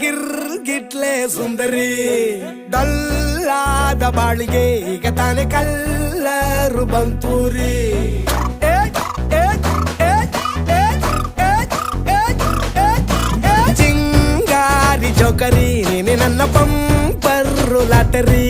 ಗಿರ್ಗಿಟ್ಲೆ ಸುಂದರಿ ಡಲ್ಲಾದ ಬಾಳಿಗೆ ಈಗ ತಾನೆ ಕಲ್ಲರು ಬಂತೂರಿ ಚಿಂಗಾರಿ ಜೋಕರಿ ನೀನೆ ನನ್ನ ಪಂಪರ್ರು ಲಾಟರಿ